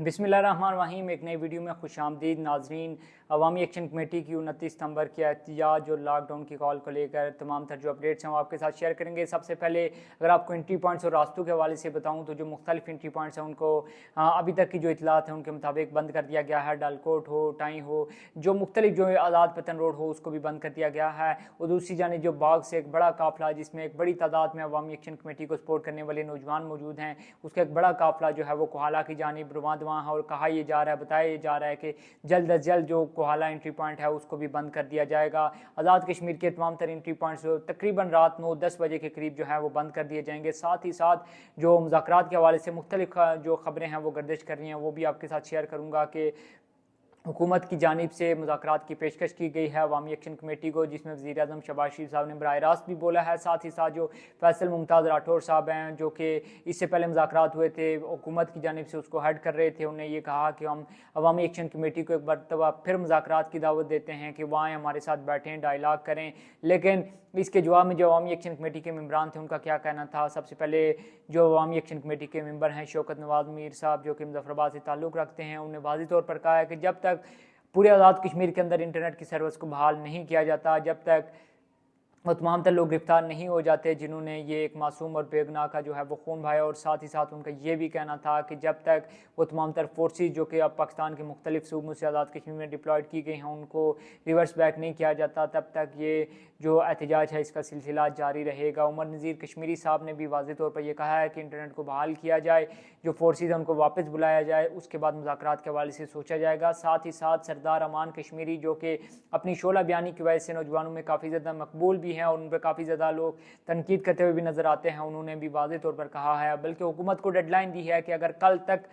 बिस्मिल्लाहिर्रहमानिर्रहीम। एक नई वीडियो में खुशामदीद नाजरीन। अवामी एक्शन कमेटी की 29 सितंबर की एहतिजाज और लॉकडाउन की कॉल को लेकर तमाम तर जो अपडेट्स हैं वो आपके साथ शेयर करेंगे। सबसे पहले अगर आपको एंट्री पॉइंट्स और रास्तों के हवाले से बताऊं तो जो मुख्तलिफ एंट्री पॉइंट्स हैं उनको अभी तक की जो इतलात हैं उनके मुताबिक बंद कर दिया गया है। डालकोट हो, टाई हो, जो मुख्तलिफ जो आज़ाद पतन रोड हो उसको भी बंद कर दिया गया है। और दूसरी जानिब जो बाग से एक बड़ा काफिला जिसमें एक बड़ी तादाद में अवामी एक्शन कमेटी को सपोर्ट करने वाले नौजवान मौजूद हैं, उसका एक बड़ा काफिला जो है वो कोहाला की जानिब रवां है। और कहा यह जा रहा है, बताया जा रहा है कि जल्द अज जल्द जो कोहाला एंट्री पॉइंट है उसको भी बंद कर दिया जाएगा। आज़ाद कश्मीर के तमाम तर एंट्री पॉइंट्स तकरीबन रात 9-10 बजे के करीब जो है वो बंद कर दिए जाएंगे। साथ ही साथ जो मुज़ाकरात के हवाले से मुख्तलिफ जो खबरें हैं वो गर्दिश कर रही हैं वो भी आपके साथ शेयर करूँगा कि हुकूमत की जानिब से मुज़ाकरात की पेशकश की गई है अवामी एक्शन कमेटी को, जिसमें वज़ीर-ए-आज़म शहबाज शरीफ साहब ने बराह रास्त भी बोला है। साथ ही साथ जो फैसल मुमताज़ राठौर साहब हैं जो कि इससे पहले मुज़ाकरात हुए थे हुकूमत की जानिब से उसको हट कर रहे थे, उन्होंने ये कहा कि हम अवामी एक्शन कमेटी को एक मरतबा फिर मुज़ाकरात की दावत देते हैं कि वहाँ हमारे साथ बैठें, डायलाग करें। लेकिन इसके जवाब में जो अवामी एक्शन कमेटी के मेम्बरान थे उनका क्या कहना था। सबसे पहले जो अवामी एक्शन कमेटी के मेंबर हैं शौकत नवाज़ मीर साहब जो कि मुजफ्फराबाद से ताल्लुक़ रखते हैं, उन्होंने वाज़ेह तौर पर कहा है कि जब तक पूरे आज़ाद कश्मीर के अंदर इंटरनेट की सर्विस को बहाल नहीं किया जाता, जब तक वो तमाम तर लोग गिरफ्तार नहीं हो जाते जिन्होंने ये एक मासूम और बेगुनाह का जो है वो खून बहाया। और साथ ही साथ उनका ये भी कहना था कि जब तक वो तमाम तर फोर्सेज जो कि अब पाकिस्तान के मुख्तलिफ सूबों से आज़ाद कश्मीर में डिप्लॉयड की गई हैं उनको रिवर्स बैक नहीं किया जाता, तब तक ये जो एहतजाज है इसका सिलसिला जारी रहेगा। उमर नज़ीर कश्मीरी साहब ने भी वाज़ेह तौर पर यह कहा है कि इंटरनेट को बहाल किया जाए, जो फोर्सेज हैं उनको वापस बुलाया जाए, उसके बाद मुज़ाकरात के हवाले से सोचा जाएगा। साथ ही साथ सरदार अमान कश्मीरी जो कि अपनी शोला बयानी की वजह से नौजवानों में काफ़ी ज़्यादा मकबूल भी हैं और उन पर काफ़ी ज़्यादा लोग तनकीद करते हुए भी नज़र आते हैं, उन्होंने भी वाज़ेह तौर पर कहा है, बल्कि हुकूमत को डेडलाइन दी है कि अगर कल तक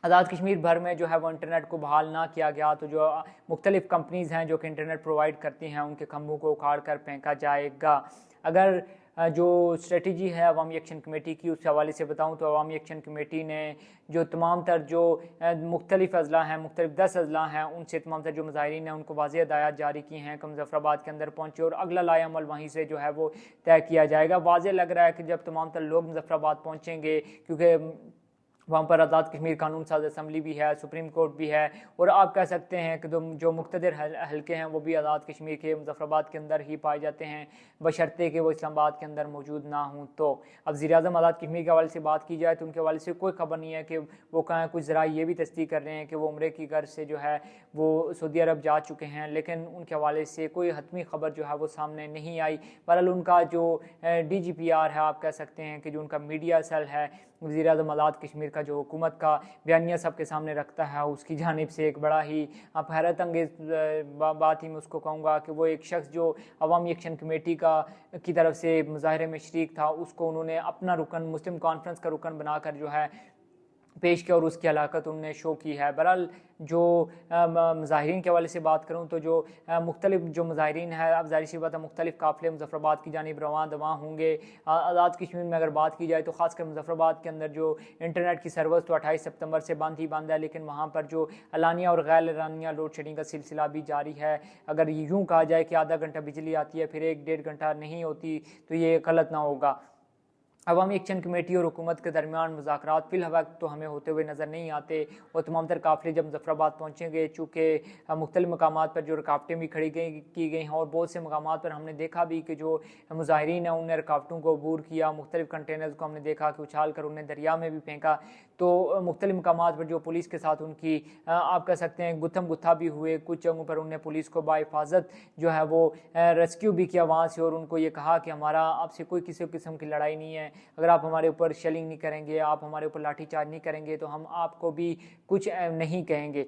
आज़ाद कश्मीर भर में जो है वो इंटरनेट को बहाल ना किया गया तो जो मुख्तलिफ़ कंपनीज़ हैं जो कि इंटरनेट प्रोवाइड करती हैं उनके खंभों को उखाड़ कर फेंका जाएगा। अगर जो स्ट्रेटजी है अवामी एक्शन कमेटी की उस हवाले से बताऊं तो अवामी एक्शन कमेटी ने जो तमाम तर जो मुख्तलिफ़ अजला हैं, मुख्तलिफ 10 अजला हैं, उनसे तमाम तर जो मुजाहिरीन हैं उनको वाज़ेह हदायत जारी की हैं कि मुजफ्फराबाद के अंदर पहुँचे और अगला लाए अमल वहीं से जो है वो तय किया जाएगा। वाज़ेह लग रहा है कि जब तमाम तर लोग मुजफ्फराबाद पहुँचेंगे, क्योंकि वहाँ पर आज़ाद कश्मीर कानून साज असम्बली भी है, सुप्रीम कोर्ट भी है, और आप कह सकते हैं कि जो मुक़्तदर हल्के हैं वो भी आज़ाद कश्मीर के मुजफ्फराबाद के अंदर ही पाए जाते हैं, बशर्ते कि वो इस्लामाबाद के अंदर मौजूद ना हों। तो अब वज़ीर-ए-आज़म आज़ाद कश्मीर के हवाले से बात की जाए तो उनके हवाले से कोई खबर नहीं है कि वो कहाँ। कुछ ज़रा ये भी तस्दीक कर रहे हैं कि वो उम्रे की गर्ज से जो है वो सऊदी अरब जा चुके हैं, लेकिन उनके हवाले से कोई हतमी खबर जो है वो सामने नहीं आई। बहरहाल उनका जो DGPR है, आप कह सकते हैं कि जो उनका मीडिया सेल है, वज़ीर-ए-आज़म आज़ाद कश्मीर का जो हुकूमत का बयानिया सबके सामने रखता है, उसकी जानिब से एक बड़ा ही हैरत अंगेज़ बात ही मैं उसको कहूँगा कि वो एक शख्स जो अवामी एक्शन कमेटी की तरफ से मुजाहरे में शरीक था उसको उन्होंने अपना रुकन, मुस्लिम कॉन्फ्रेंस का रुकन बनाकर जो है पेश किया और उसकी हलाकत उन्होंने शो की है। बहरहाल जो मुजाहिरीन के हवाले से बात करूँ तो जो मुख्तलिफ जो मुजाहिरीन है, अब ज़ाहिर सी बात है मुख्तलिफ काफ़िले मुजफ्फराबाद की जानिब रवां दवां होंगे। आज़ाद कश्मीर में अगर बात की जाए तो ख़ासकर मुजफ्फराबाद के अंदर जो इंटरनेट की सर्विस तो 28 सितंबर से बंद ही बंद है, लेकिन वहाँ पर जो अलानिया और गैर अलानिया लोड शेडिंग का सिलसिला भी जारी है। अगर यूँ कहा जाए कि आधा घंटा बिजली आती है फिर 1-1.5 घंटा नहीं होती तो ये गलत ना होगा। अवामी एक्शन कमेटी और हुकूमत के दरमियान मुज़ाकरात फ़िलहाल तो हमें होते हुए नज़र नहीं आते और तमाम तर काफ़िले जब मुजफ्फराबाद पहुँचेंगे, चूँकि मुख्तलिफ़ मकामात पर जो रुकावटें भी खड़ी की गई हैं और बहुत से मकामात पर हमने देखा भी कि जो मुजाहिरीन हैं उन्होंने रुकावटों को अबूर किया, मुख्तलिफ़ कंटेनर्स को हमने देखा कि उछाल कर उन्हें दरिया में भी फेंका। तो मुख्तलिफ़ मकामात पर जो पुलिस के साथ उनकी आप कह सकते हैं गुत्थम गुत्था भी हुए, कुछ जगहों पर उन्हें पुलिस को बाहिफाजत जो है वो रेस्क्यू भी किया वहाँ से और उनको ये कहा कि हमारा आपसे कोई किसी किस्म की लड़ाई नहीं है, अगर आप हमारे ऊपर शेलिंग नहीं करेंगे, आप हमारे ऊपर लाठीचार्ज नहीं करेंगे तो हम आपको भी कुछ नहीं कहेंगे।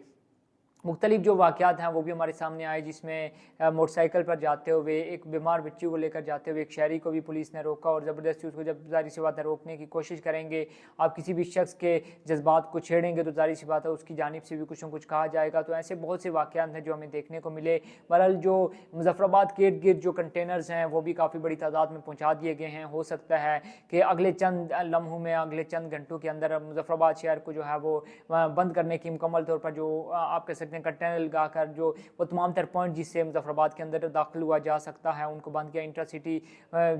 मुख्तलिफ जो वाक़यात हैं वो भी हमारे सामने आए, जिसमें मोटरसाइकिल पर जाते हुए एक बीमार बच्ची को लेकर जाते हुए एक शहरी को भी पुलिस ने रोका और ज़बरदस्ती उसको, जब ज़ाहिर सी बात है रोकने की कोशिश करेंगे, आप किसी भी शख्स के जज्बात को छेड़ेंगे तो ज़ाहिर सी बात है उसकी जानिब से भी कुछ न कुछ कहा जाएगा। तो ऐसे बहुत से वाक़यात हैं जो हमें देखने को मिले। बहरहाल जो मुजफ्फराबाद के इर्द गिर्द जो कंटेनर्स हैं वो भी काफ़ी बड़ी तादाद में पहुँचा दिए गए हैं। हो सकता है कि अगले चंद लम्हों में, अगले चंद घंटों के अंदर मुजफ्फराबाद शहर को जो है वो बंद करने की मुकम्मल तौर पर जो आप कह सकते सकते हैं कंटेनर लगाकर जो वो तमाम तर पॉइंट जिससे मुजफ्फराबाद के अंदर दाखिल हुआ जा सकता है उनको बंद किया। इंटरसिटी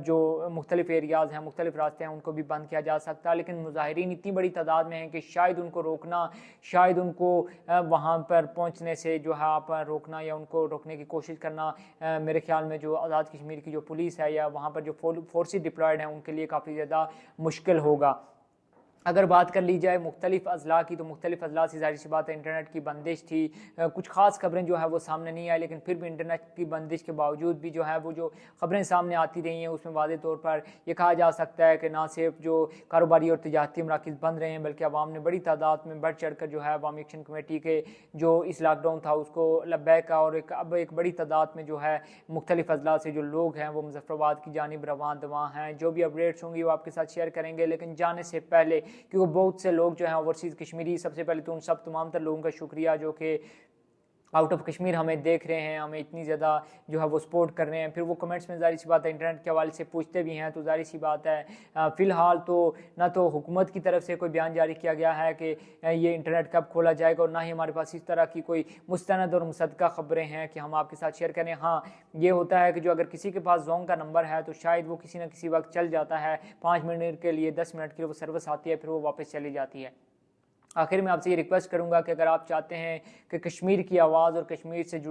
जो मुख्तलिफ एरियाज़ हैं, मुख्तलिफ रास्ते हैं, उनको भी बंद किया जा सकता है। लेकिन मुजाहिरीन इतनी बड़ी तादाद में हैं कि शायद उनको रोकना, शायद उनको वहाँ पर पहुँचने से जो है आप रोकना या उनको रोकने की कोशिश करना, मेरे ख्याल में जो आज़ाद कश्मीर की जो पुलिस है या वहाँ पर जो फोर्सेस डिप्लॉयड हैं उनके लिए काफ़ी ज़्यादा मुश्किल होगा। अगर बात कर ली जाए मुख्तलिफ अजला की, तो मुख्तलिफ अजला से ज़ाहिर सी बात है इंटरनेट की बंदिश थी, कुछ ख़ास खबरें जो है वो सामने नहीं आई, लेकिन फिर भी इंटरनेट की बंदिश के बावजूद भी जो है वो जो खबरें सामने आती रही हैं उसमें वाज़े तौर पर यह कहा जा सकता है कि ना सिर्फ जो कारोबारी और तजारती मराकज़ बंद रहे हैं बल्कि आवाम ने बड़ी तादाद में बढ़ चढ़ कर जो है अवामी एक्शन कमेटी के जो इस लॉकडाउन था उसको लब्बैक का, और अब एक बड़ी तादाद में जो है मुख्तलिफ अजला से जो लोग हैं वो मुजफ्फराबाद की जानिब रवान दवा हैं। जो भी अपडेट्स होंगी वो आपके साथ शेयर करेंगे, लेकिन जाने से पहले क्योंकि बहुत से लोग जो हैं ओवरसीज़ कश्मीरी, सबसे पहले तो उन सब तमाम तर लोगों का शुक्रिया जो कि आउट ऑफ कश्मीर हमें देख रहे हैं, हमें इतनी ज़्यादा जो है वो सपोर्ट कर रहे हैं। फिर वो कमेंट्स में ज़ाहिर सी बात है इंटरनेट के हवाले से पूछते भी हैं, तो ज़ाहिर सी बात है फ़िलहाल तो ना तो हुकूमत की तरफ से कोई बयान जारी किया गया है कि ये इंटरनेट कब खोला जाएगा, और ना ही हमारे पास इस तरह की कोई मुस्तनद और मुसद्दका खबरें हैं कि हम आपके साथ शेयर करें। हाँ, ये होता है कि जो अगर किसी के पास जोंग का नंबर है तो शायद वो किसी न किसी वक्त चल जाता है, 5 मिनट के लिए, 10 मिनट के लिए वो सर्विस आती है, फिर वो वापस चली जाती है। आखिर में आपसे ये रिक्वेस्ट करूंगा कि अगर आप चाहते हैं कि कश्मीर की आवाज़ और कश्मीर से